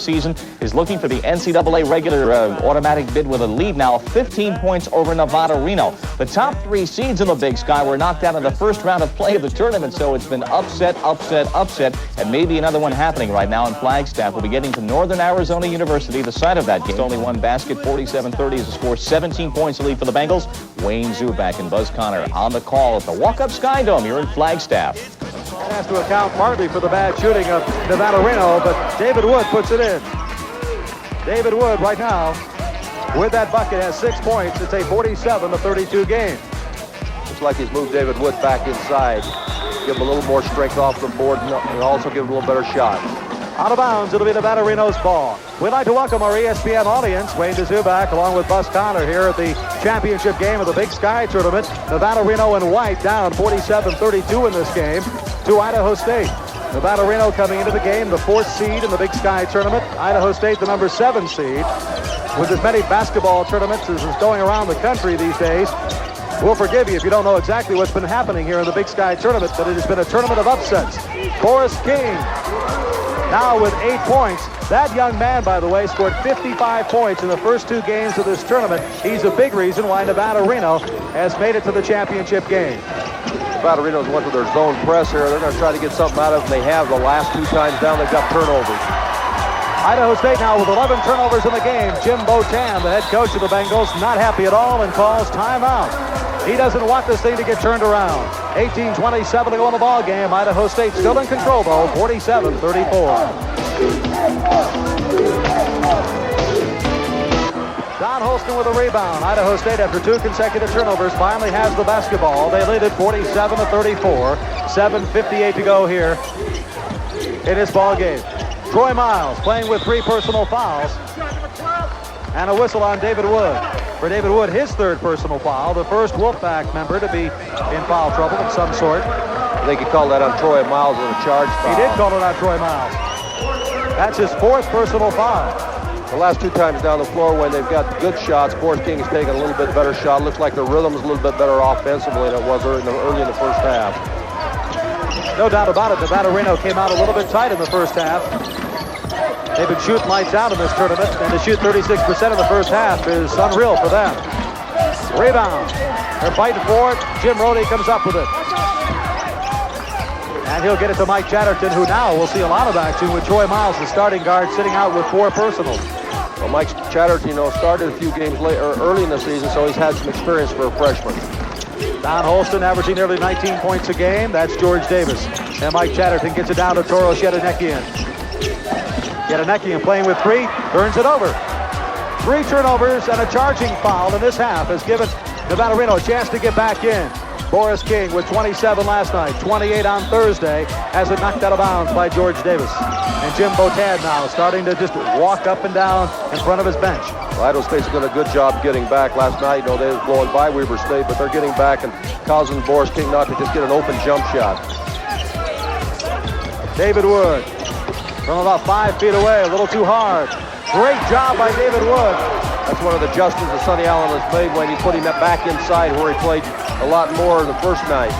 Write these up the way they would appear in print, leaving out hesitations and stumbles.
season, is looking for the NCAA regular automatic bid with a lead now 15 points over Nevada, Reno. The top 3 seeds in the Big Sky were knocked out in the first round of play of the tournament, so it's been upset, and maybe another one happening right now in Flagstaff. We'll be getting to Northern Arizona University, the site of that game. It's only one basket, 47-30 is the score, 17 points to lead for the Bengals. Wayne Zuback and Buzz Connor on the call at the Walk-Up Sky Dome here in Flagstaff. That has to account partly for the bad shooting of Nevada, Reno, but David Wood puts it in. David Wood right now with that bucket has 6 points. It's a 47-32 game. Looks like he's moved David Wood back inside. Give him a little more strength off the board and also give him a little better shot. Out of bounds, it'll be Nevada, Reno's ball. We'd like to welcome our ESPN audience, Wayne Zuback, along with Buzz Connor here at the championship game of the Big Sky Tournament. Nevada, Reno, and White down 47-32 in this game to Idaho State. Nevada, Reno coming into the game, the 4th seed in the Big Sky Tournament. Idaho State, the number 7 seed. With as many basketball tournaments as is going around the country these days, we'll forgive you if you don't know exactly what's been happening here in the Big Sky Tournament, but it has been a tournament of upsets. Forrest King now with 8 points. That young man, by the way, scored 55 points in the first 2 games of this tournament. He's a big reason why Nevada, Reno has made it to the championship game. Nevada, Reno's went to their zone press here. They're going to try to get something out of it. They have the last 2 times down. They've got turnovers. Idaho State now with 11 turnovers in the game. Jim Botan, the head coach of the Bengals, not happy at all and calls timeout. He doesn't want this thing to get turned around. 18-27 to go in the ball game. Idaho State still in control, though, 47-34. Don Holston with a rebound. Idaho State, after 2 consecutive turnovers, finally has the basketball. They lead it 47-34. 7:58 to go here in this ball game. Troy Miles playing with 3 personal fouls. And a whistle on David Wood. For David Wood, his 3rd personal foul, the first Wolfpack member to be in foul trouble of some sort. I think he called that on Troy Miles with a charge foul. He did call it on Troy Miles. That's his 4th personal foul. The last 2 times down the floor when they've got good shots, Forrest King has taken a little bit better shot. Looks like the rhythm's a little bit better offensively than it was early in the first half. No doubt about it, Nevada, Reno came out a little bit tight in the first half. They've been shooting lights out in this tournament, and to shoot 36% in the first half is unreal for them. Rebound. They're fighting for it. Jim Rhode comes up with it. And he'll get it to Mike Chatterton, who now will see a lot of action with Troy Miles, the starting guard, sitting out with 4 personals. Well, Mike Chatterton, started a few games early in the season, so he's had some experience for a freshman. Don Holston averaging nearly 19 points a game. That's George Davis. And Mike Chatterton gets it down to Toro Shedanekian. Shedanekian playing with 3, turns it over. 3 turnovers and a charging foul in this half has given Nevada, Reno a chance to get back in. Boris King with 27 last night, 28 on Thursday, has it knocked out of bounds by George Davis. And Jim Botan now starting to just walk up and down in front of his bench. Well, Idaho State's done a good job getting back. Last night, they were blowing by Weber State, but they're getting back and causing Boris King not to just get an open jump shot. David Wood from about 5 feet away, a little too hard. Great job by David Wood. That's one of the adjustments that Sonny Allen has made when he put him back inside where he played a lot more the first night.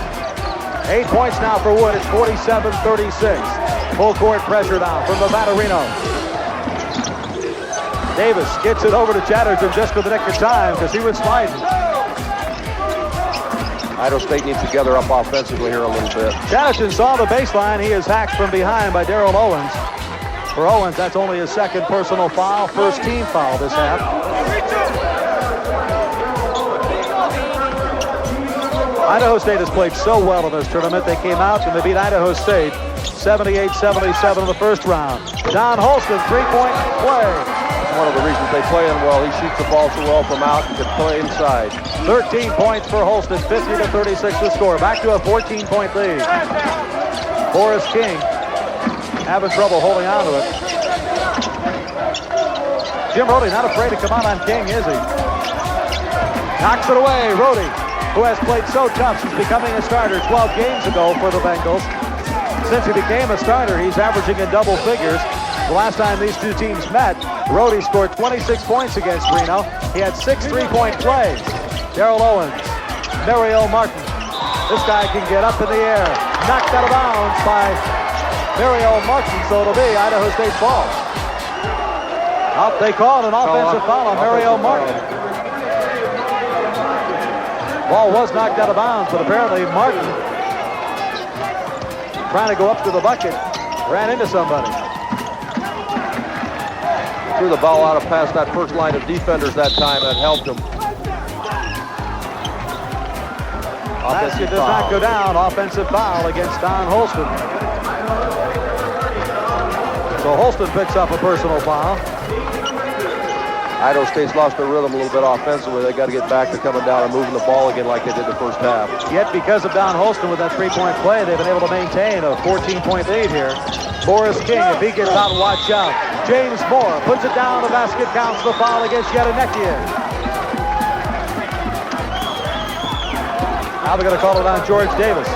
8 points now for Wood. It's 47-36. Full court pressure now from Nevada, Reno. Davis gets it over to Chatterton just for the nick of time because he was sliding. Idaho State needs to gather up offensively here a little bit. Chatterton saw the baseline. He is hacked from behind by Daryl Owens. For Owens, that's only his 2nd personal foul, 1st team foul this half. Idaho State has played so well in this tournament. They came out and they beat Idaho State 78-77 in the first round. Don Holston, 3-point play. That's one of the reasons they play him well. He shoots the ball so well from out and can play inside. 13 points for Holston, 50-36 the score. Back to a 14-point lead. Boris King having trouble holding on to it. Jim Rhode not afraid to come out on King, is he? Knocks it away. Rhode, who has played so tough since becoming a starter 12 games ago for the Bengals. Since he became a starter, he's averaging in double figures. The last time these 2 teams met, Rhode scored 26 points against Reno. He had 6 3-point plays. Daryl Owens, Mario Martin. This guy can get up in the air. Knocked out of bounds by Mario Martin, so it'll be Idaho State's ball. Well, they called an offensive foul on Mario Martin. Ball was knocked out of bounds, but apparently Martin, trying to go up to the bucket, ran into somebody. Threw the ball out of past that first line of defenders that time. That helped him. Basket does not go down. Offensive foul against Don Holston. So Holston picks up a personal foul. Idaho State's lost their rhythm a little bit offensively. They got to get back to coming down and moving the ball again like they did the first half. Yet because of Don Holston with that three-point play, they've been able to maintain a 14-point lead here. Boris King, if he gets out, watch out. James Moore puts it down. The basket counts. The foul against Yedenekian. Now they're going to call it on George Davis.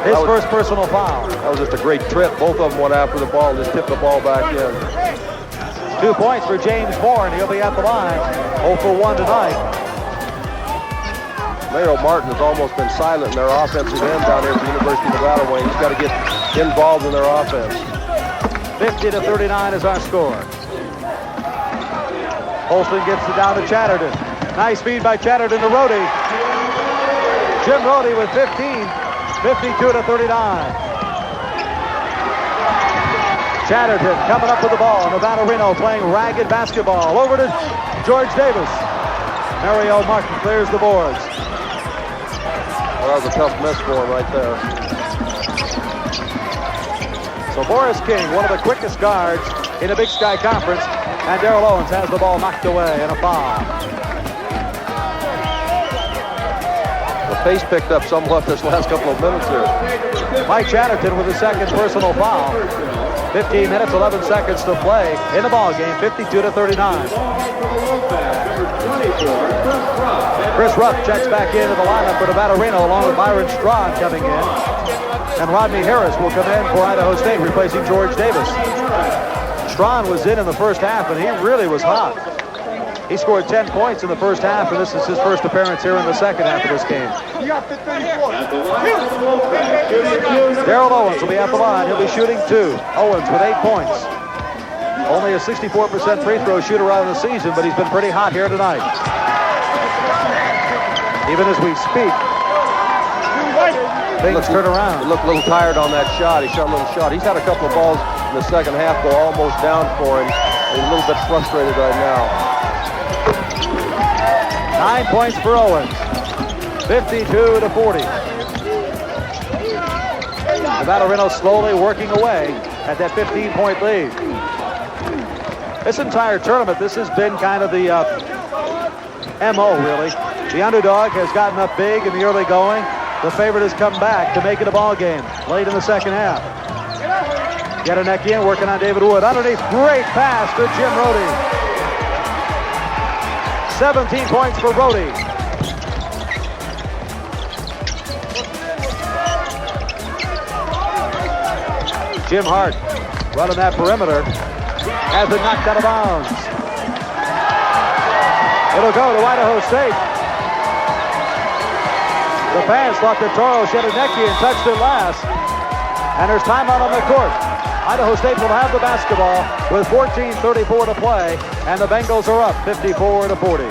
His first personal foul. That was just a great trip. Both of them went after the ball and just tipped the ball back in. 2 points for James Moore, and he'll be at the line. 0 for 1 tonight. Mario Martin has almost been silent in their offensive end down here at the University of Nevada way. He's got to get involved in their offense. 50-39 is our score. Holston gets it down to Chatterton. Nice feed by Chatterton to Rhode. Jim Rhode with 15, 52-39. Chatterton coming up with the ball. Nevada Reno playing ragged basketball. Over to George Davis. Mario Martin clears the boards. Well, that was a tough miss for him right there. So Boris King, one of the quickest guards in the Big Sky Conference, and Darrell Owens has the ball knocked away and a foul. The pace picked up somewhat this last couple of minutes here. Mike Chatterton with his second personal foul. 15 minutes, 11 seconds to play in the ball game, 52-39. Chris Rupp checks back into the lineup for Nevada Reno along with Byron Strawn coming in. And Rodney Harris will come in for Idaho State, replacing George Davis. Strawn was in the first half, and he really was hot. He scored 10 points in the first half, and this is his first appearance here in the second half of this game. Darrell Owens will be at the line. He'll be shooting 2. Owens with 8 points. Only a 64% free throw shooter out of the season, but he's been pretty hot here tonight. Even as we speak, things turn around. He looked a little tired on that shot. He shot a little shot. He's had a couple of balls in the second half go almost down for him. He's a little bit frustrated right now. 9 points for Owens. 52-40. Nevada Reno slowly working away at that 15-point lead. This entire tournament, this has been kind of the MO, really. The underdog has gotten up big in the early going. The favorite has come back to make it a ball game late in the second half. Yedenekian working on David Wood. Underneath, great pass to Jim Rhode. 17 points for Rhode. Jim Hart running that perimeter. Has it knocked out of bounds. It'll go to Idaho State. The fans thought that Toro Yedenekian touched it last. And there's timeout on the court. Idaho State will have the basketball with 14:34 to play, and the Bengals are up 54-40.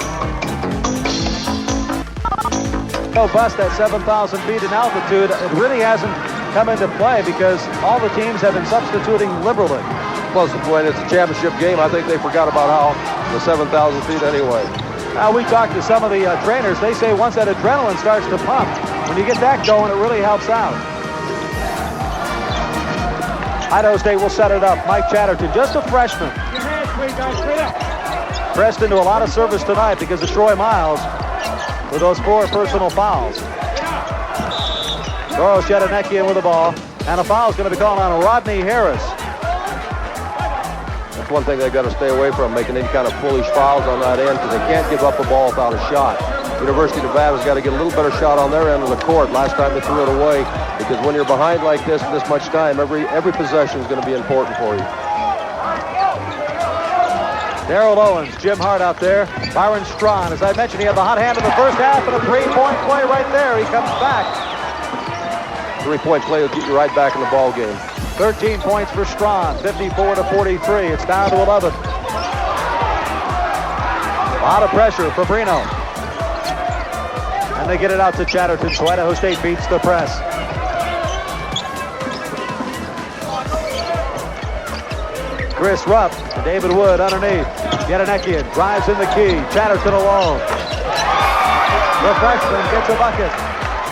No bust at 7,000 feet in altitude. It really hasn't come into play because all the teams have been substituting liberally. Plus, when it's a championship game, I think they forgot about how the 7,000 feet anyway. Now, we talked to some of the trainers. They say once that adrenaline starts to pump, when you get that going, it really helps out. Idaho State will set it up. Mike Chatterton, just a freshman. Pressed into a lot of service tonight because of Troy Miles with those 4 personal fouls. Toro Yedenekian with the ball, and a foul is going to be called on Rodney Harris. That's one thing they've got to stay away from, making any kind of foolish fouls on that end, because they can't give up a ball without a shot. University of Nevada's got to get a little better shot on their end of the court. Last time they threw it away, because when you're behind like this much time, every possession is going to be important for you. Darrell Owens, Jim Hart out there. Byron Strawn, as I mentioned, he had the hot hand in the first half, and a 3-point play right there. He comes back. 3-point play will get you right back in the ball game. 13 points for Strawn, 54-43. It's down to 11. A lot of pressure for Reno. And they get it out to Chatterton, so Idaho State beats the press. Chris Rupp and David Wood underneath. Yadanekian drives in the key. Chatterton alone. The freshman gets a bucket.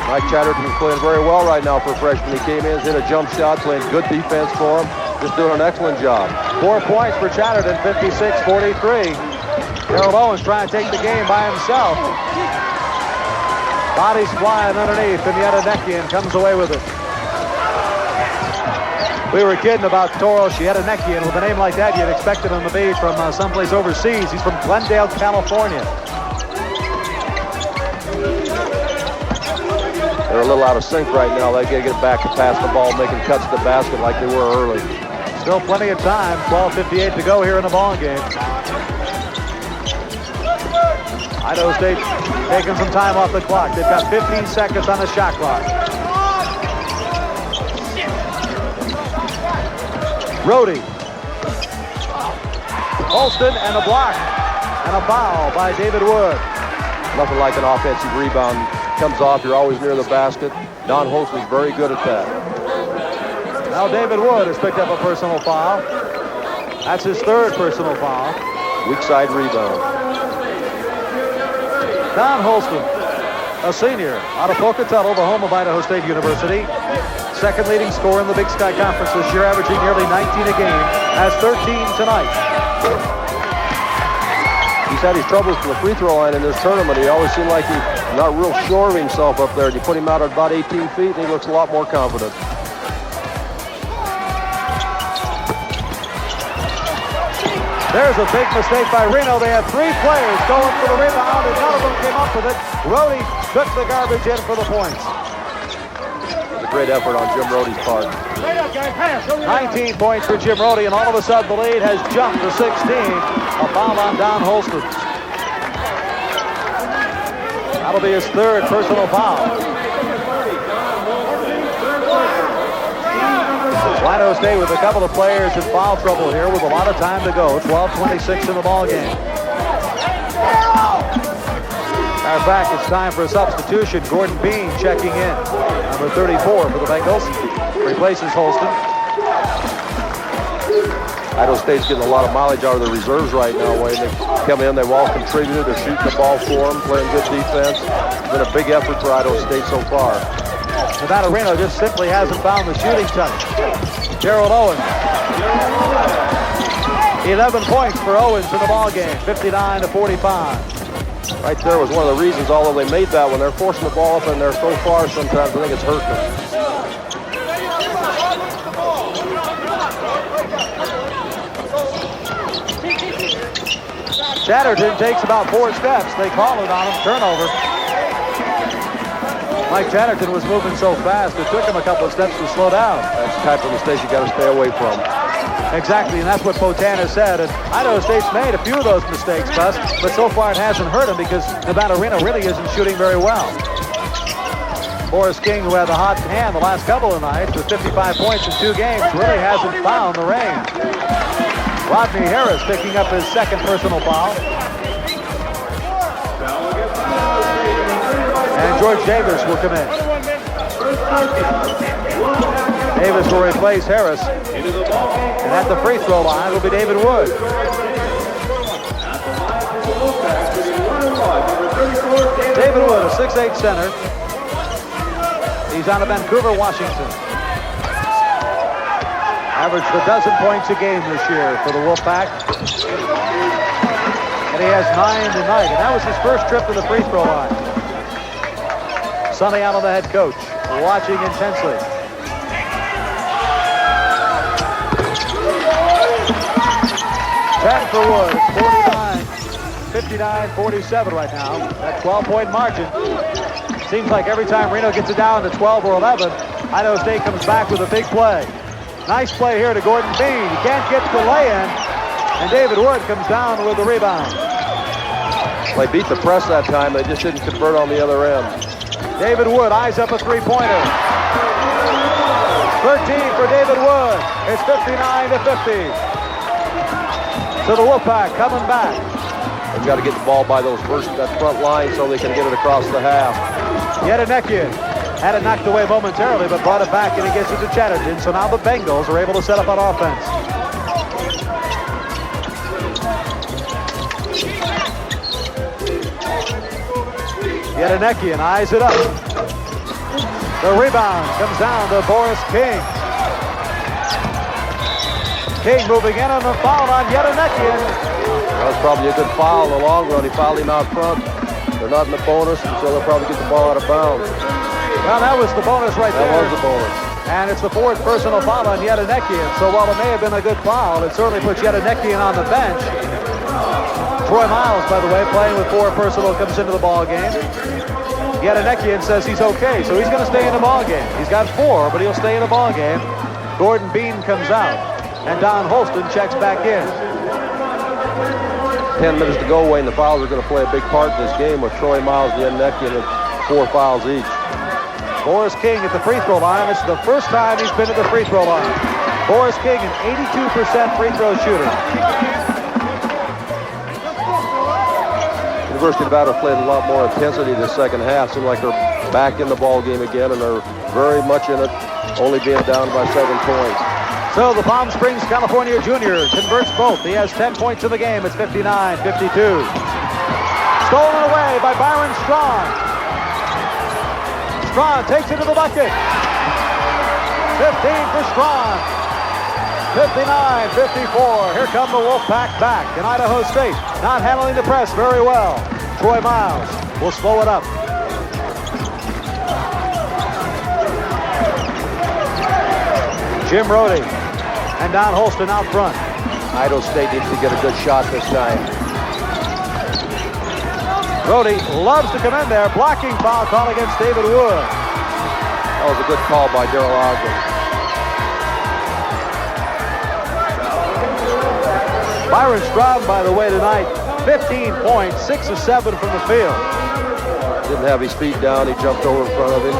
Mike Chatterton's playing very well right now for a freshman. He came in, hit a jump shot, playing good defense for him. Just doing an excellent job. 4 points for Chatterton, 56-43. Harold Owens trying to take the game by himself. Bodies flying underneath, and Yadanekian comes away with it. We were kidding about Toro Yadanekian. With a name like that, you'd expected him to be from someplace overseas. He's from Glendale, California. They're a little out of sync right now. They got to get back to pass the ball, making cuts to the basket like they were early. Still plenty of time. 12:58 to go here in the ball game. Idaho State taking some time off the clock. They've got 15 seconds on the shot clock. Rhode. Holston and a block. And a foul by David Wood. Nothing like an offensive rebound. Comes off, you're always near the basket. Don Holston is very good at that. Now David Wood has picked up a personal foul. That's his third personal foul. Weak side rebound. Don Holston, a senior out of Pocatello, the home of Idaho State University. Second leading scorer in the Big Sky Conference this year, averaging nearly 19 a game. Has 13 tonight. He's had his troubles from the free throw line in this tournament. He always seemed like he's not real sure of himself up there. You put him out at about 18 feet, and he looks a lot more confident. There's a big mistake by Reno. They have 3 players going for the rebound, and none of them came up with it. Rhode took the garbage in for the points. It's a great effort on Jim Rhode's part. 19 points for Jim Rhode, and all of a sudden the lead has jumped to 16. A foul on Don Holston. That'll be his third personal foul. Idaho State with a couple of players in foul trouble here with a lot of time to go. 12:26 in the ball game. Matter of fact, it's time for a substitution. Gordon Bean checking in. Number 34 for the Bengals. Replaces Holston. Idaho State's getting a lot of mileage out of the reserves right now. When they come in, they've all contributed. They're shooting the ball for them, playing good defense. It's been a big effort for Idaho State so far. Nevada Reno just simply hasn't found the shooting touch. Gerald Owens. 11 points for Owens in the ball game, 59-45. Right there was one of the reasons, although they made that one, they're forcing the ball up in there so far sometimes, I think it's hurting them. Chatterton takes about 4 steps. They call it on him, turnover. Mike Chatterton was moving so fast, it took him a couple of steps to slow down. That's the type of mistake you got to stay away from. Exactly, and that's what Potan has said. And Idaho State's made a few of those mistakes, Bus, but so far it hasn't hurt him because Nevada Reno really isn't shooting very well. Boris King, who had the hot hand the last couple of nights with 55 points in 2 games, really hasn't found the range. Rodney Harris picking up his second personal foul. And George Davis will come in. Davis will replace Harris. And at the free throw line will be David Wood. David Wood, a 6'8" center. He's out of Vancouver, Washington. Averaged a dozen points a game this year for the Wolfpack. And he has 9 tonight. And that was his first trip to the free throw line. Sonny Allen, the head coach, watching intensely. For Wood, 59-47 right now. That 12-point margin. Seems like every time Reno gets it down to 12 or 11, Idaho State comes back with a big play. Nice play here to Gordon Bean. He can't get the lay-in, and David Wood comes down with the rebound. They beat the press that time. They just didn't convert on the other end. David Wood eyes up a three-pointer. 13 for David Wood. It's 59-50. So the Wolfpack coming back. They've got to get the ball by that front line so they can get it across the half. Yedenekian had it knocked away momentarily, but brought it back, and he gets it to Chatterton. So now the Bengals are able to set up on offense. Yedenekian eyes it up. The rebound comes down to Boris King. King moving in on the foul on Yedenekian. That was probably a good foul in the long run. He fouled him out front. They're not in the bonus, and so they'll probably get the ball out of bounds. Well, that was the bonus right there. That was the bonus. And it's the fourth personal foul on Yedenekian. So while it may have been a good foul, it certainly puts Yedenekian on the bench. Troy Miles, by the way, playing with 4 personal, comes into the ball game. Yedenekian says he's okay, so he's going to stay in the ball game. He's got 4, but he'll stay in the ball game. Gordon Bean comes out, and Don Holston checks back in. 10 minutes to go, Wayne. The fouls are going to play a big part in this game with Troy Miles and Yedenekian at 4 fouls each. Boris King at the free throw line. This is the first time he's been to the free throw line. Boris King, an 82% free throw shooter. University of Nevada played a lot more intensity this second half. Seemed like they're back in the ball game again, and they're very much in it, only being down by 7 points. So the Palm Springs, California junior converts both. He has 10 points in the game. It's 59-52. Stolen away by Byron Strawn. Strawn takes it to the bucket. 15 for Strawn. 59-54. Here come the Wolfpack back. And Idaho State not handling the press very well. Troy Miles will slow it up. Jim Rhode and Don Holston out front. Idaho State needs to get a good shot this time. Rhode loves to come in there. Blocking foul call against David Wood. That was a good call by Darrell Ogden. Byron Straub, by the way, tonight, 15 points, 6 of 7 from the field. Didn't have his feet down. He jumped over in front of him.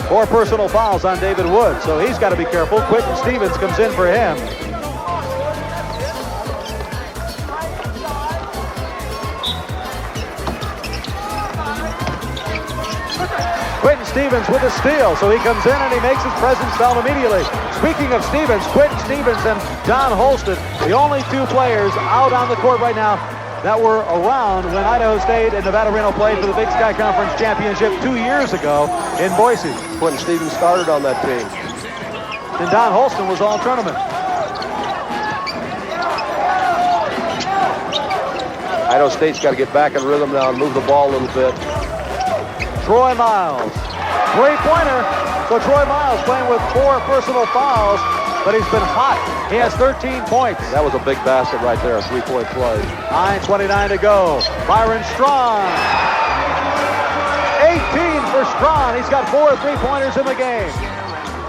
4 personal fouls on David Wood, so he's got to be careful. Quentin Stevens comes in for him. Quentin Stevens with a steal, so he comes in and he makes his presence felt immediately. Speaking of Stevens, Quentin Stevens and Don Holston, the only 2 players out on the court right now that were around when Idaho State and Nevada Reno played for the Big Sky Conference Championship 2 years ago in Boise. Quentin Stevens started on that team. And Don Holston was all tournament. Idaho State's got to get back in rhythm now and move the ball a little bit. Troy Miles, 3-pointer. So Troy Miles playing with 4 personal fouls, but he's been hot. He has 13 points. That was a big basket right there, a 3-point play. 9:29 to go. Byron Strawn. 18 for Strawn. He's got 4 3-pointers in the game.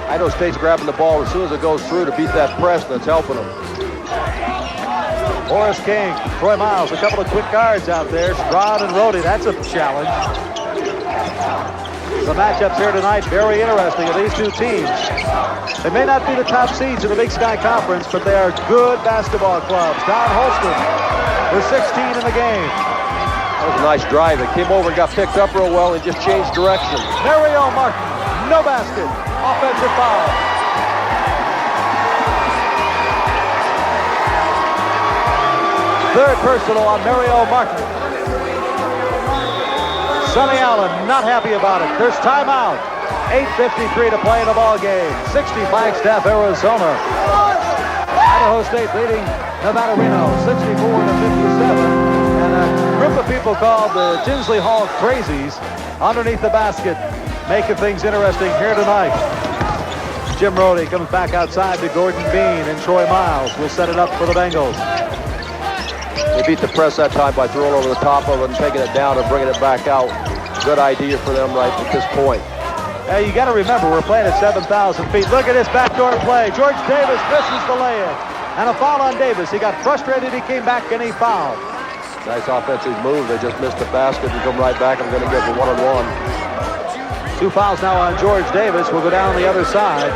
Idaho State's grabbing the ball as soon as it goes through to beat that press, and it's helping them. Boris King, Troy Miles, a couple of quick guards out there. Strawn and Rhode, that's a challenge. The matchups here tonight, very interesting of these 2 teams. They may not be the top seeds in the Big Sky Conference, but they are good basketball clubs. Don Holston with 16 in the game. That was a nice drive. It came over and got picked up real well and just changed direction. Mario Martin, no basket. Offensive foul. Third personal on Mario Martin. Sonny Allen not happy about it. There's timeout. 8:53 to play in the ball game. 60 Flagstaff, Arizona. Idaho State leading Nevada Reno 64-57. And a group of people called the Tinsley Hall Crazies underneath the basket, making things interesting here tonight. Jim Rhode comes back outside to Gordon Bean, and Troy Miles will set it up for the Bengals. They beat the press that time by throwing over the top of it and taking it down and bringing it back out. Good idea for them right at this point. Hey, you got to remember, we're playing at 7,000 feet. Look at this backdoor play. George Davis misses the lay-in. And a foul on Davis. He got frustrated. He came back and he fouled. Nice offensive move. They just missed the basket and come right back and going to get the 1-on-1. 2 fouls now on George Davis. Will go down the other side.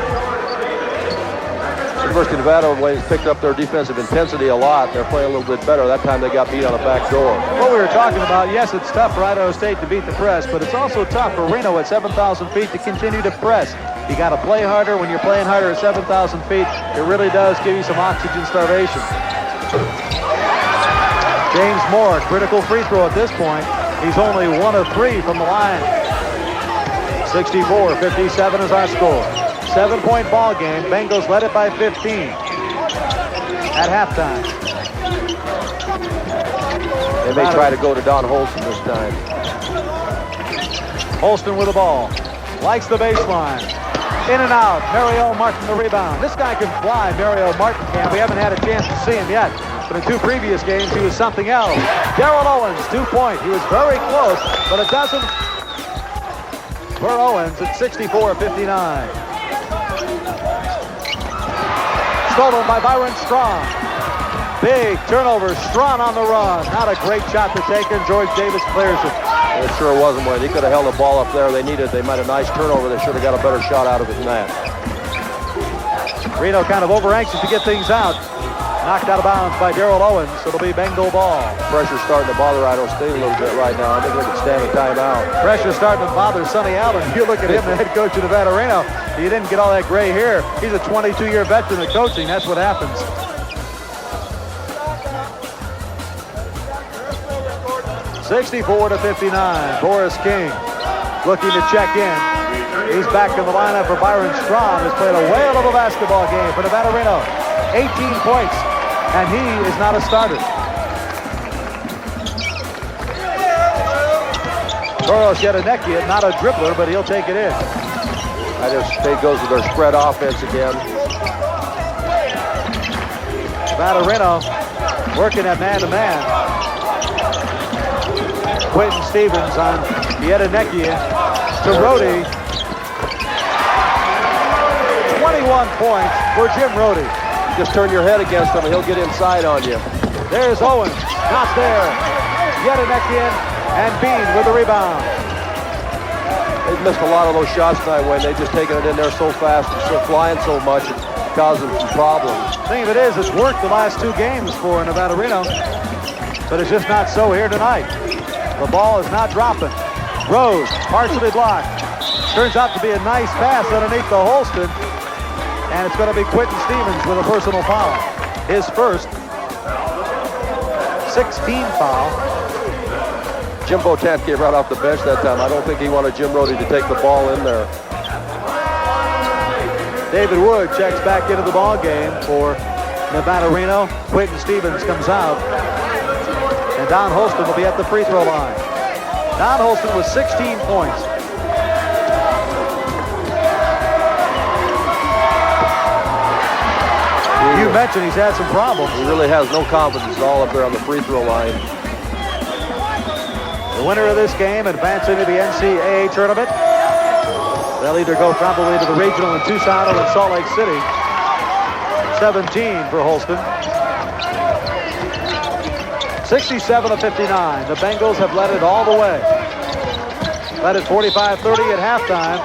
University of Nevada has picked up their defensive intensity a lot. They're playing a little bit better. That time they got beat on the back door. What we were talking about, yes, it's tough for Idaho State to beat the press, but it's also tough for Reno at 7,000 feet to continue to press. You got to play harder. When you're playing harder at 7,000 feet, it really does give you some oxygen starvation. James Moore, critical free throw at this point. He's only 1 of 3 from the line. 64-57 is our score. 7-point ball game. Bengals led it by 15 at halftime. They may try to go to Don Holston this time. Holston with the ball. Likes the baseline. In and out. Mario Martin the rebound. This guy can fly, Mario Martin can. We haven't had a chance to see him yet. But in 2 previous games, he was something else. Darrell Owens, 2-point. He was very close, but it doesn't. For Owens at 64-59. Stolen by Byron Strawn. Big turnover. Strawn on the run. Not a great shot to take, and George Davis clears it. It sure wasn't one. He could have held the ball up there. They made a nice turnover. They should have got a better shot out of it than that. Reno kind of over anxious to get things out. Knocked out of bounds by Darrell Owens. It'll be Bengal ball. Pressure's starting to bother Idaho State a little bit right now. I think they can stand a timeout. Pressure's starting to bother Sonny Allen. You look at him, the head coach of Nevada Reno. He didn't get all that gray hair. He's a 22-year veteran of coaching. That's what happens. (64-59). Boris King looking to check in. He's back in the lineup for Byron Strawn, who's played a whale of a basketball game for Nevada Reno. 18 points, and he is not a starter. Toros Yedenekia, not a dribbler, but he'll take it in. Idaho State goes with their spread offense again. Nevada Reno working at man-to-man. Quentin Stevens on Yedenekia to Rhode. 21 points for Jim Rhode. Just turn your head against him and he'll get inside on you. There's Owens, not there. Yedenekia and Bean with the rebound. They've missed a lot of those shots tonight when they've just taken it in there so fast and so flying so much, it's causing some problems. The thing of it is, it's worked the last 2 games for Nevada Reno, but it's just not so here tonight. The ball is not dropping. Rose, partially blocked. Turns out to be a nice pass underneath the Holston. And it's going to be Quentin Stevens with a personal foul. His first 16 foul. Jimbo Tant came right off the bench that time. I don't think he wanted Jim Rhode to take the ball in there. David Wood checks back into the ball game for Nevada Reno. Quentin Stevens comes out. And Don Holston will be at the free throw line. Don Holston with 16 points. You mentioned he's had some problems. He really has no confidence at all up there on the free throw line. The winner of this game advancing to the NCAA tournament. They'll either go probably to the regional in Tucson or in Salt Lake City. 17 for Holston. 67-59. The Bengals have led it all the way. Led it 45-30 at halftime.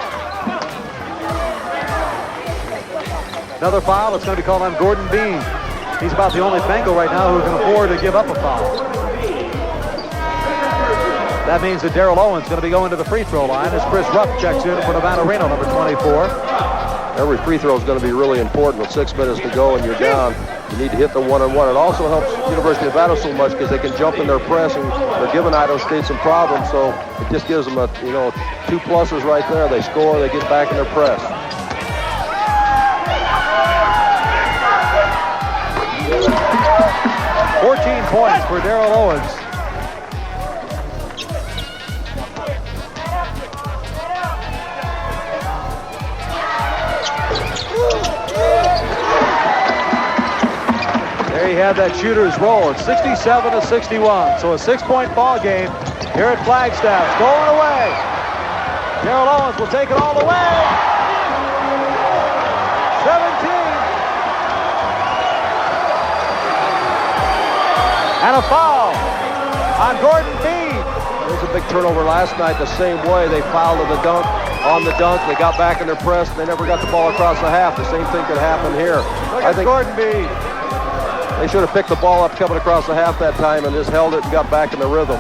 Another foul. It's going to be called on Gordon Bean. He's about the only Bengal right now who can afford to give up a foul. That means that Darrell Owens is going to be going to the free throw line as Chris Rupp checks in for Nevada Reno, number 24. Every free throw is going to be really important with 6 minutes to go and you're down. You need to hit the one-on-one. It also helps University of Nevada so much because they can jump in their press and they're giving Idaho State some problems. So it just gives them 2 pluses right there. They score, they get back in their press. 14 points for Darrell Owens. There you have that shooter's roll. It's 67-61. So a 6-point ball game here at Flagstaff. Going away. Darrell Owens will take it all the way. 17. And a foul on Gordon Bean. There was a big turnover last night the same way. They fouled at the dunk on the dunk. They got back in their press. They never got the ball across the half. The same thing could happen here. I think Gordon Bean. They should have picked the ball up coming across the half that time and just held it and got back in the rhythm.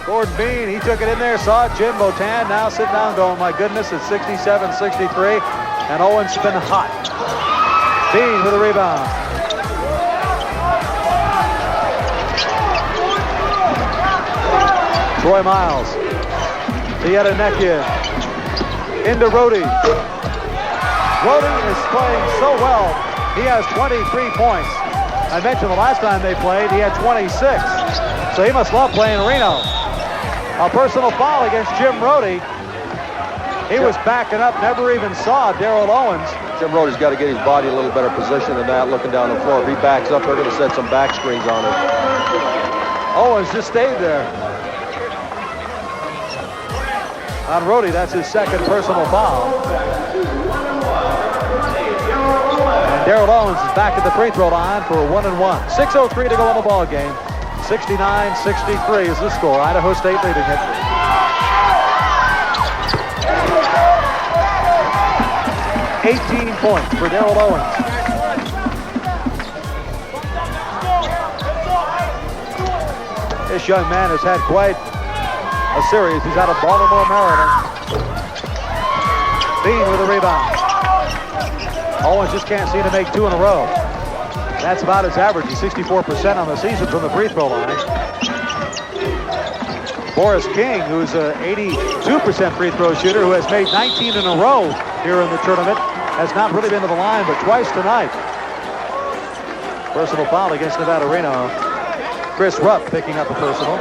Gordon Bean, he took it in there, saw it. Jim Botan now sitting down going, my goodness, it's 67-63. And Owens been hot. Bean with a rebound. Troy Miles. Yedenekian. Into Rhode. Rhode is playing so well. He has 23 points. I mentioned the last time they played, he had 26. So he must love playing Reno. A personal foul against Jim Rhode. He was backing up, never even saw Darrell Owens. Jim Rhode's got to get his body in a little better position than that, looking down the floor. If he backs up, they're going to set some back screens on him. Owens just stayed there. On Rhode, that's his second personal foul. Darrell Owens is back at the free throw line for a 1-and-1. 6:03 to go in the ball game. 69-63 is the score. Idaho State leading it. .18 for Darrell Owens. This young man has had quite a series. He's out of Baltimore, Maryland. Bean with a rebound. Owens just can't seem to make two in a row. That's about his average. He's 64% on the season from the free throw line. Boris King, who's an 82% free throw shooter, who has made 19 in a row here in the tournament, has not really been to the line, but twice tonight. Personal foul against Nevada Reno. Chris Rupp picking up a personal.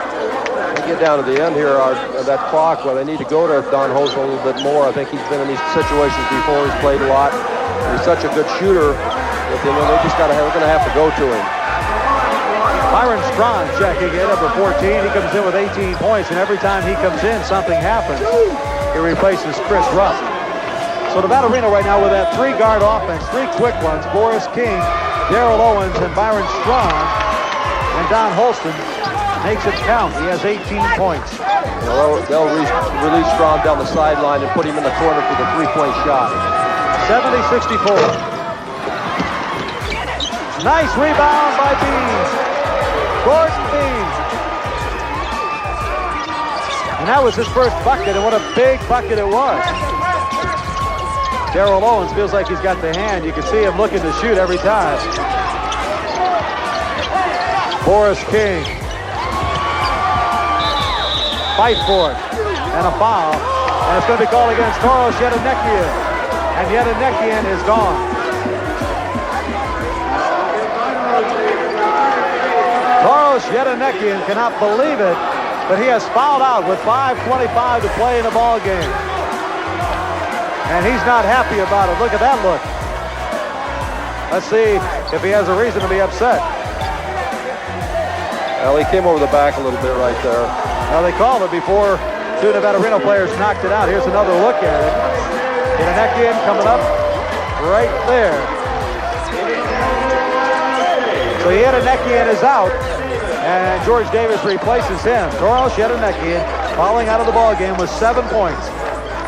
We get down to the end here of that clock where they need to go to Don Holst a little bit more. I think he's been in these situations before. He's played a lot. He's such a good shooter that they we're going to have to go to him. Byron Strawn checking in, number 14. He comes in with 18 points, and every time he comes in, something happens. He replaces Chris Rupp. So Nevada Reno right now with that three-guard offense, three quick ones. Boris King, Darrell Owens, and Byron Strawn. And Don Holston makes it count. He has 18 points. They'll release Strawn down the sideline and put him in the corner for the three-point shot. 70-64. Nice rebound by Bean. Gordon Bean. And that was his first bucket, and what a big bucket it was. Darrell Owens feels like he's got the hand. You can see him looking to shoot every time. Boris King. Fight for it. And a foul. And it's going to be called against Toros Yedenekian. And Yedenekian is gone. Toros Yedenekian cannot believe it, but he has fouled out with 5:25 to play in the ball game. And he's not happy about it. Look at that look. Let's see if he has a reason to be upset. Well, he came over the back a little bit right there. Well, they called it before two Nevada Reno players knocked it out. Here's another look at it. Yedenekian coming up right there. So Yedenekian is out, and George Davis replaces him. Toros Yedenekian falling out of the ball game with 7 points.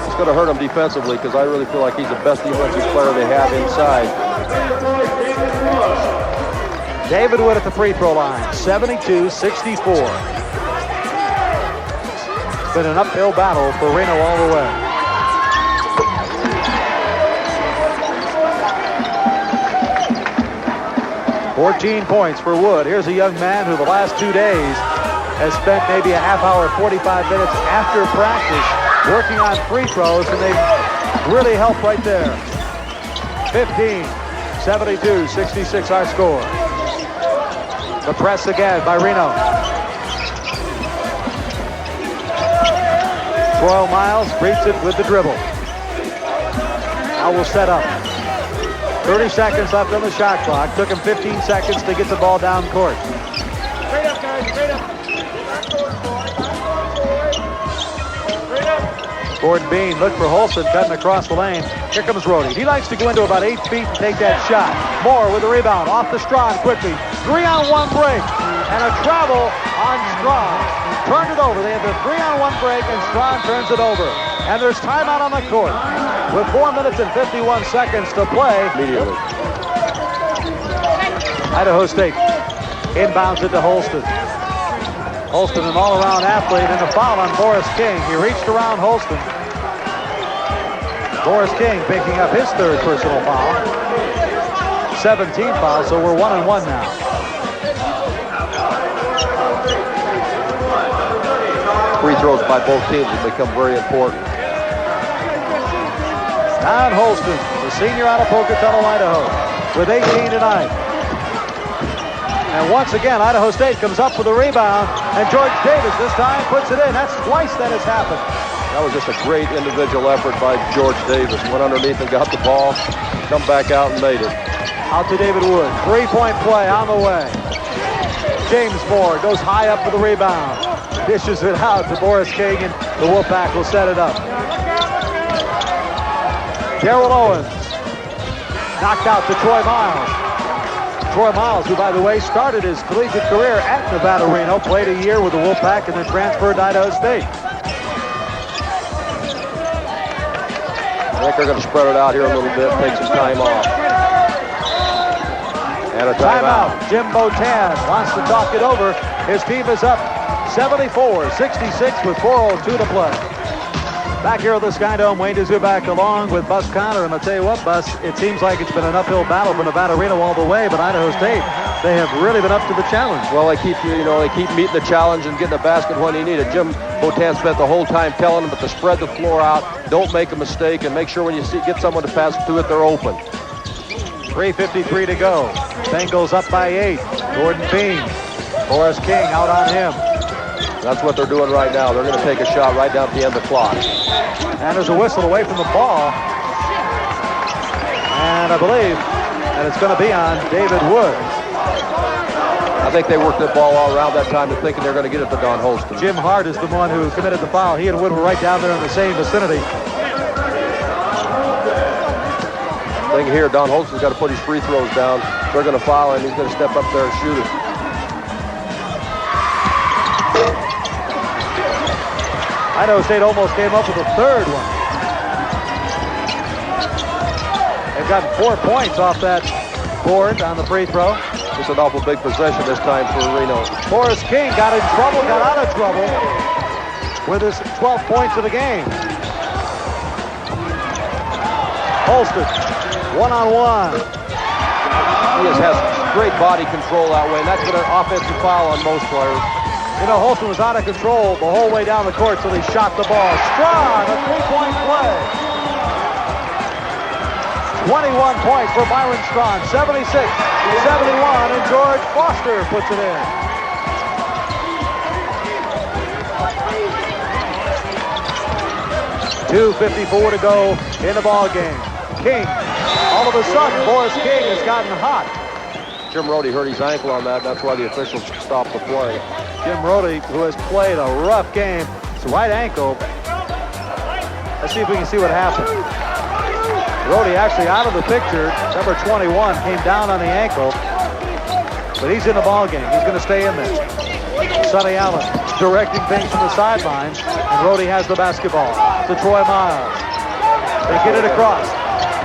It's going to hurt him defensively because I really feel like he's the best defensive player they have inside. David Wood at the free throw line, 72-64. It's been an uphill battle for Reno all the way. $14 points for Wood. Here's a young man who the last 2 days has spent maybe a half hour, 45 minutes after practice working on free throws, and they really helped right there. 15, 72-66 our score. The press again by Reno. Troy Miles reads it with the dribble. Now we'll set up. 30 seconds left on the shot clock. Took him 15 seconds to get the ball down court. Straight up, guys, straight up. Gordon Bean looked for Holston cutting across the lane. Here comes Rhode. He likes to go into about 8 feet and take that shot. Moore with the rebound. Off the Strawn quickly. 3-on-1 break. And a travel on Strawn. turned it over. They had the 3-on-1 break, and Strawn turns it over. And there's timeout on the court with 4 minutes and 51 seconds to play. Immediately. Idaho State inbounds it to Holston. Holston, an all-around athlete, and a foul on Boris King. He reached around Holston. Boris King picking up his third personal foul. 17 fouls, so we're 1-1 now. Free throws by both teams have become very important. Don Holston, the senior out of Pocatello, Idaho, with 18 tonight. And once again, Idaho State comes up for the rebound, and George Davis this time puts it in. That's twice that has happened. That was just a great individual effort by George Davis. Went underneath and got the ball, come back out and made it. Out to David Wood. 3-point play on the way. James Moore goes high up for the rebound. Dishes it out to Boris King, and the Wolfpack will set it up. Darrell Owens knocked out to Troy Miles. Troy Miles, who, by the way, started his collegiate career at Nevada Reno, played a year with the Wolfpack, and then transferred to Idaho State. I think they're going to spread it out here a little bit, take some time off. And a timeout. Jim Botan wants to talk it over. His team is up 74-66 with 4:02 to play. Back here at the Sky Dome, Wayne DeZuback along with Bus Connor. And I'll tell you what, Bus, it seems like it's been an uphill battle for Nevada Reno all the way, but Idaho State, they have really been up to the challenge. Well, they keep meeting the challenge and getting the basket when they need it. Jim Botan spent the whole time telling them to spread the floor out, don't make a mistake, and make sure when you get someone to pass to it, they're open. 3:53 to go. Bengals up by 8. Gordon Bean. Boris King out on him. That's what they're doing right now. They're going to take a shot right down at the end of the clock. And there's a whistle away from the ball. And I believe that it's going to be on David Wood. I think they worked the ball all around that time, thinking they're going to get it to Don Holston. Jim Hart is the one who committed the foul. He and Wood were right down there in the same vicinity. Thing here, Don Holston's got to put his free throws down. They're going to foul him. He's going to step up there and shoot it. Idaho State almost came up with a third one. They've gotten 4 points off that board on the free throw. It's an awful big possession this time for Reno. Boris King got in trouble, got out of trouble with his 12 points of the game. Holston, one-on-one. He just has great body control that way, and that's been an offensive foul on most players. You know, Holston was out of control the whole way down the court till he shot the ball. Strawn, a 3-point play. 21 points for Byron Strawn, 76-71, and George Foster puts it in. .254 to go in the ball game. King, all of a sudden, Boris King has gotten hot. Jim Rhode hurt his ankle on that. That's why the officials stopped the play. Jim Rhode, who has played a rough game, his right ankle. Let's see if we can see what happened. Rhode actually out of the picture. Number 21 came down on the ankle, but he's in the ball game. He's going to stay in there. Sonny Allen directing things from the sidelines, and Rhode has the basketball to Troy Miles. They get it across.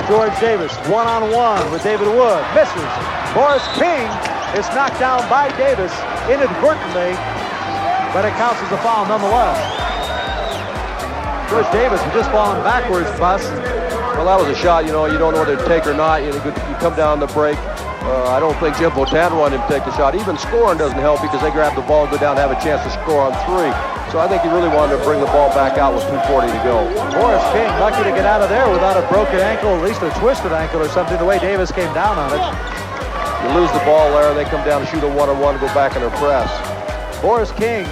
George Davis, one-on-one with David Wood, misses. Boris King is knocked down by Davis inadvertently, but it counts as a foul nonetheless. George Davis was just falling backwards, Bus. Well, that was a shot, you don't know whether to take or not. You come down the break. I don't think Jim Botan wanted him to take the shot. Even scoring doesn't help because they grab the ball and go down and have a chance to score on 3. So I think he really wanted to bring the ball back out with 2:40 to go. Boris King lucky to get out of there without a broken ankle, at least a twisted ankle or something, the way Davis came down on it. You lose the ball there, and they come down and shoot a one-on-one and go back in their press. Boris King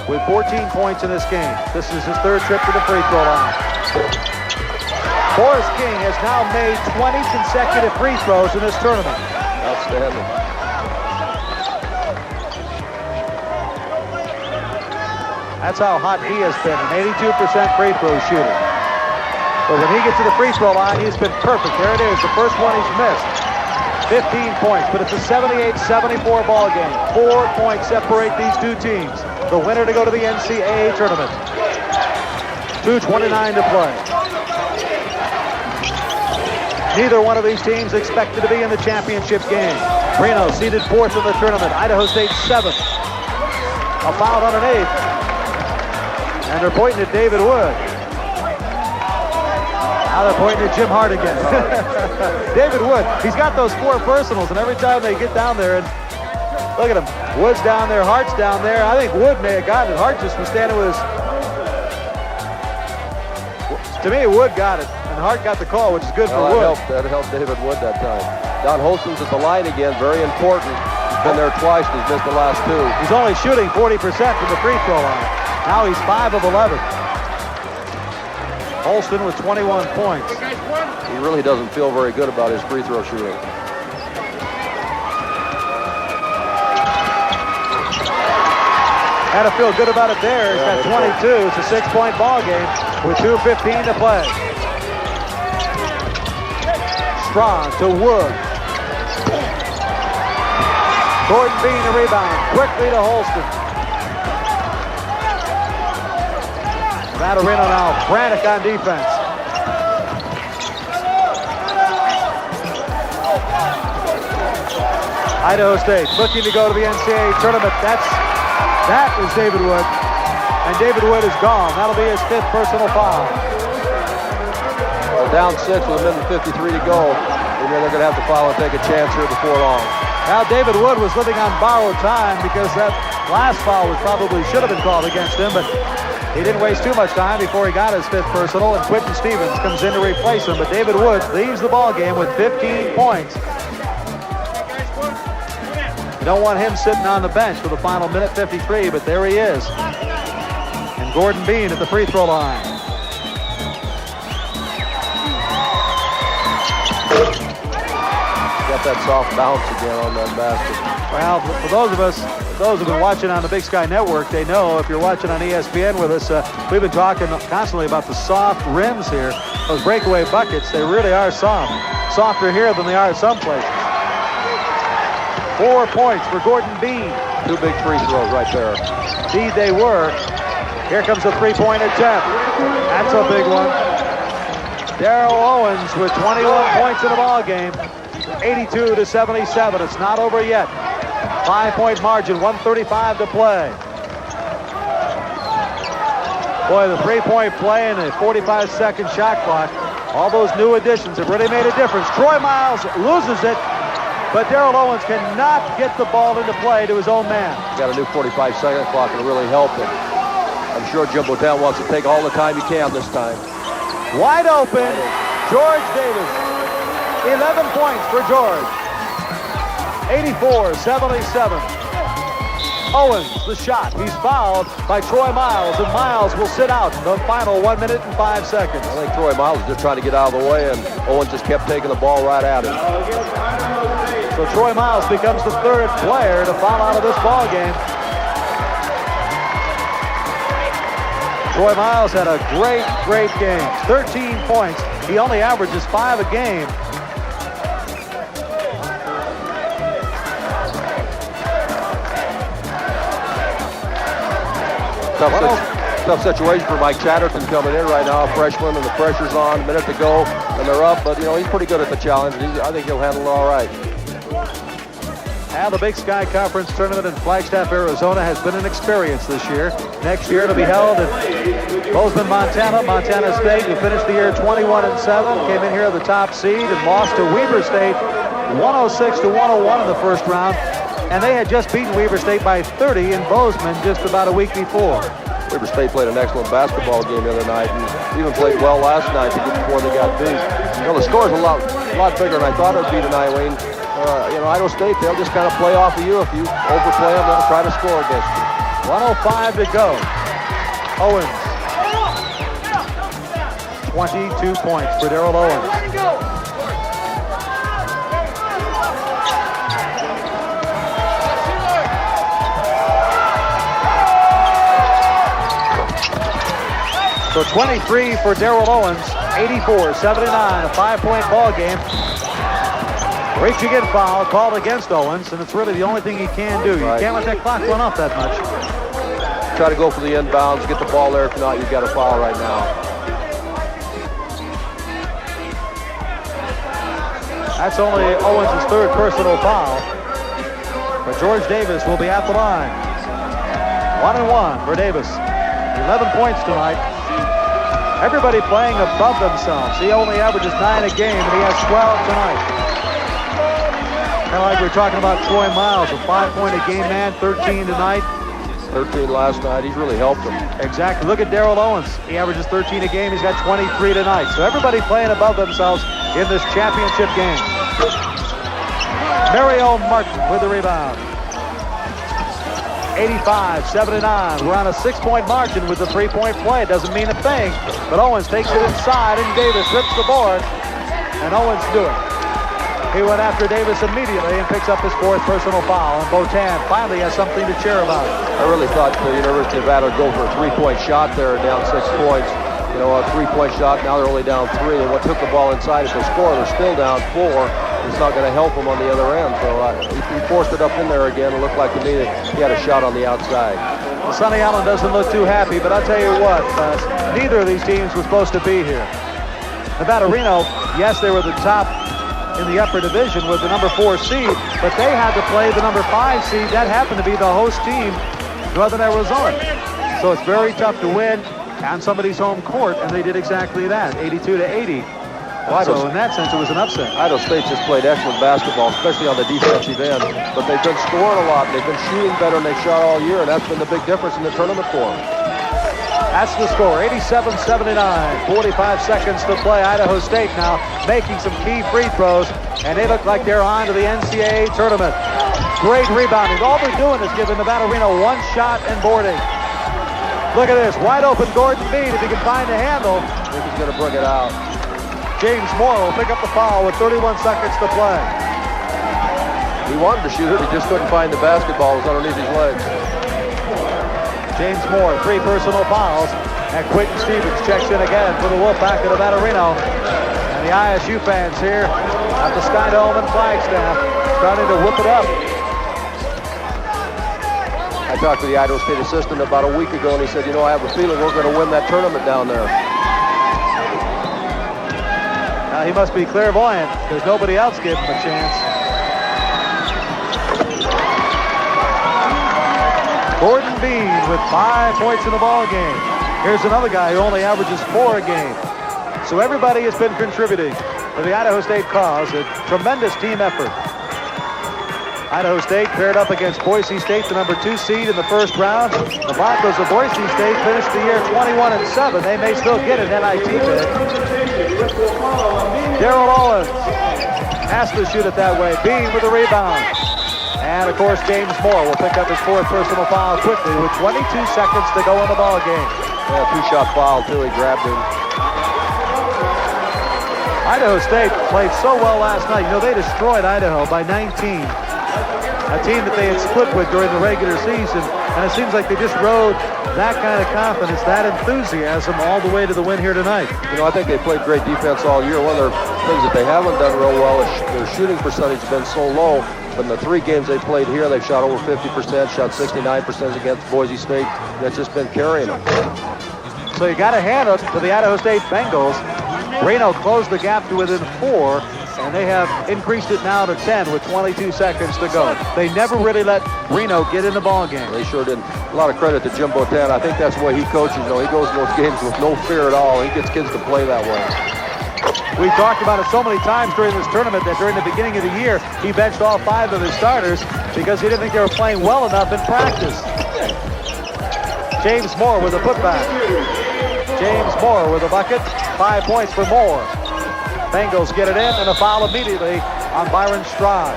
with 14 points in this game. This is his third trip to the free throw line. Boris King has now made 20 consecutive free throws in this tournament. Outstanding. That's how hot he has been, an 82% free throw shooter. But when he gets to the free throw line, he's been perfect. There it is, the first one he's missed. 15 points, but it's a 78-74 ball game. 4 points separate these two teams. the winner to go to the NCAA tournament. 2:29 to play. Neither one of these teams expected to be in the championship game. Reno seeded 4th in the tournament. Idaho State 7th. A foul underneath. And they're pointing at David Wood. Now they're pointing at Jim Hart again. David Wood, he's got those 4 personals, and every time they get down there, and look at him. Wood's down there, Hart's down there. I think Wood may have gotten it. Hart just was standing with his... To me, Wood got it, and Hart got the call, which is good for Wood. That helped David Wood that time. Don Holston's at the line again, very important. He's been there twice, and he's missed the last 2. He's only shooting 40% from the free throw line. Now he's 5 of 11. Holston with 21 points. He really doesn't feel very good about his free throw shooting. Had to feel good about it there. He's got 22. It's a 6-point ball game with 2:15 to play. Strong to Wood. Gordon Bean a rebound. Quickly to Holston. Reno now frantic on defense. Idaho State looking to go to the NCAA tournament. That is David Wood. And David Wood is gone. That'll be his 5th personal foul. Well, down 6 with a minute 53 to go. Maybe they're going to have to foul and take a chance here before long. Now David Wood was living on borrowed time because that last foul should have been called against him, but he didn't waste too much time before he got his 5th personal, and Quentin Stevens comes in to replace him. But David Wood leaves the ball game with 15 points. You don't want him sitting on the bench for the final minute 53, but there he is. And Gordon Bean at the free throw line. Got that soft bounce again on that basket. Well, for those of us, those who've been watching on the Big Sky Network, they know. If you're watching on ESPN with us, we've been talking constantly about the soft rims here. Those breakaway buckets, they really are soft. Softer here than they are someplace. 4 points for Gordon Bean. 2 big free throws right there. Indeed they were. Here comes the 3-point attempt. That's a big one. Darrell Owens with 21 points in the ball game. 82 to 77. It's not over yet. 5-point margin, 1:35 to play. Boy, the 3-point play and the 45-second shot clock, all those new additions have really made a difference. Troy Miles loses it, but Darrell Owens cannot get the ball into play to his own man. He's got a new 45-second clock and it really helped him. I'm sure Jim Bodell wants to take all the time he can this time. Wide open, George Davis. 11 points for George. 84-77. Owens, the shot. He's fouled by Troy Miles, and Miles will sit out in the final 1 minute and 5 seconds. I think Troy Miles was just trying to get out of the way, and Owens just kept taking the ball right at him. So Troy Miles becomes the 3rd player to foul out of this ball game. Troy Miles had a great game. 13 points. He only averages 5 a game. Tough situation for Mike Chatterton coming in right now, a freshman, and the pressure's on, a minute to go, and they're up, but, he's pretty good at the challenge. I think he'll handle it all right. And the Big Sky Conference Tournament in Flagstaff, Arizona has been an experience this year. Next year it'll be held in Bozeman, Montana. Montana State, who finished the year 21-7, came in here at the top seed and lost to Weber State 106-101 in the first round. And they had just beaten Weber State by 30 in Bozeman just about a week before. Weber State played an excellent basketball game the other night, and even played well last night before they got beat. The score's a lot bigger than I thought it would be tonight, Wayne. Idaho State, they'll just kind of play off of you. If you overplay them, they'll try to score against you. 1:05 to go. Owens. 22 points for Darrell Owens. So 23 for Darrell Owens, 84-79, a 5-point ball game. Reaching in foul called against Owens, and it's really the only thing he can do. You can't let that clock run off that much. try to go for the inbounds, get the ball there. If not, you've got a foul right now. That's only Owens' third personal foul. But George Davis will be at the line. 1-1 for Davis. 11 points tonight. Everybody playing above themselves. He only averages 9 a game, and he has 12 tonight. Kind of like we were talking about Troy Miles, a 5-point-a-game man, 13 tonight. 13 last night. He's really helped them. Exactly. Look at Darrell Owens. He averages 13 a game. He's got 23 tonight. So everybody playing above themselves in this championship game. Mario Martin with the rebound. 85-79. We're on a 6-point margin with the 3-point play. It doesn't mean a thing. But Owens takes it inside, and Davis rips the board. And Owens do it. He went after Davis immediately and picks up his 4th personal foul. And Botan finally has something to cheer about. I really thought the University of Nevada would go for a 3-point shot there, down 6 points. You know, a 3-point shot. Now they're only down 3. And what took the ball inside, if they score, they're still down 4. It's not going to help them on the other end. So he forced it up in there again. It looked like to me that he had a shot on the outside. Well, Sonny Allen doesn't look too happy, but I'll tell you what, neither of these teams was supposed to be here. Nevada Reno, yes, they were the top in the upper division with the number 4 seed, but they had to play the number 5 seed. That happened to be the host team, Northern Arizona. So it's very tough to win on somebody's home court, and they did exactly that, 82-80. So in that sense, it was an upset. Idaho State just played excellent basketball, especially on the defensive end. But they've been scoring a lot. They've been shooting better than they've shot all year, and that's been the big difference in the tournament for them. That's the score, 87-79. 45 seconds to play. Idaho State now making some key free throws, and they look like they're on to the NCAA tournament. Great rebounding. All they're doing is giving Nevada Reno 1 shot and boarding. Look at this, wide open Gordon Meade. If he can find a handle, I think he's going to bring it out. James Moore will pick up the foul with 31 seconds to play. He wanted to shoot it, he just couldn't find the basketball. It was underneath his legs. James Moore, 3 personal fouls, and Quentin Stevens checks in again for the Wolfpack of Nevada Reno. And the ISU fans here at the Sky Dome and Flagstaff starting to whip it up. I talked to the Idaho State assistant about a week ago, and he said, you know, I have a feeling we're going to win that tournament down there. He must be clairvoyant because nobody else gave him a chance. Gordon Bean with 5 points in the ball game. Here's another guy who only averages 4 a game. So everybody has been contributing to the Idaho State cause. A tremendous team effort. Idaho State paired up against Boise State, the number 2 seed in the first round. The Broncos of Boise State finished the year 21-7. They may still get an NIT bid. Darrell Owens has to shoot it that way. Bean with the rebound. And, of course, James Moore will pick up his 4th personal foul quickly with 22 seconds to go in the ball game. Yeah, 2-shot foul, too. He grabbed him. Idaho State played so well last night. You know, they destroyed Idaho by 19. A team that they had split with during the regular season. And it seems like they just rode that kind of confidence, that enthusiasm all the way to the win here tonight. You know, I think they played great defense all year. One of their things that they haven't done real well is their shooting percentage has been so low. But in the 3 games they played here, they've shot over 50%, shot 69% against Boise State. That's just been carrying them. So you got to hand it to the Idaho State Bengals. Reno closed the gap to within 4, and they have increased it now to 10 with 22 seconds to go. They never really let Reno get in the ball game. They sure didn't. A lot of credit to Jim Botan. I think that's the way he coaches. You know, he goes in those games with no fear at all. He gets kids to play that way. We talked about it so many times during this tournament that during the beginning of the year, he benched all 5 of his starters because he didn't think they were playing well enough in practice. James Moore with a putback. James Moore with a bucket. 5 points for Moore. Bengals get it in, and a foul immediately on Byron Stride.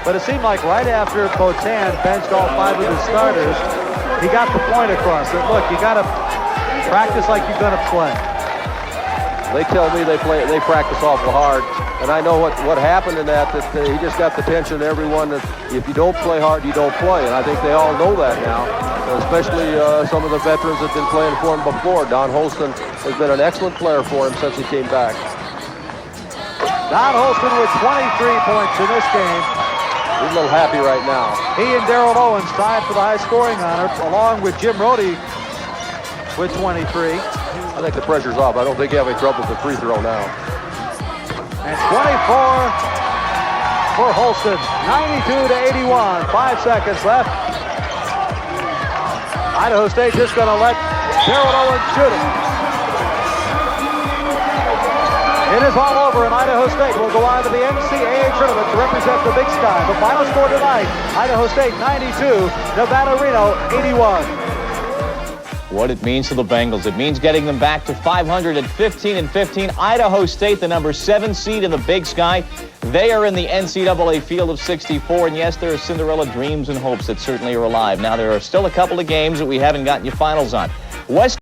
But it seemed like right after Botan benched all 5 of his starters, he got the point across that, look, you got to practice like you're going to play. They tell me they practice awful hard, and I know what happened in that he just got the tension of everyone that if you don't play hard, you don't play, and I think they all know that now, especially some of the veterans that have been playing for him before. Don Holston has been an excellent player for him since he came back. Don Holston with 23 points in this game. He's a little happy right now. He and Darrell Owens tied for the high scoring honor, along with Jim Rhode with 23. I think the pressure's off. I don't think you have any trouble with the free throw now. And 24 for Holston. 92-81. 5 seconds left. Idaho State just going to let Darrell Owens shoot it. It is all over, and Idaho State will go on to the NCAA tournament to represent the Big Sky. The final score tonight, Idaho State 92, Nevada Reno 81. What it means to the Bengals. It means getting them back to 500 at 15-15. Idaho State, the number 7 seed in the Big Sky. They are in the NCAA field of 64, and yes, there are Cinderella dreams and hopes that certainly are alive. Now, there are still a couple of games that we haven't gotten you finals on. West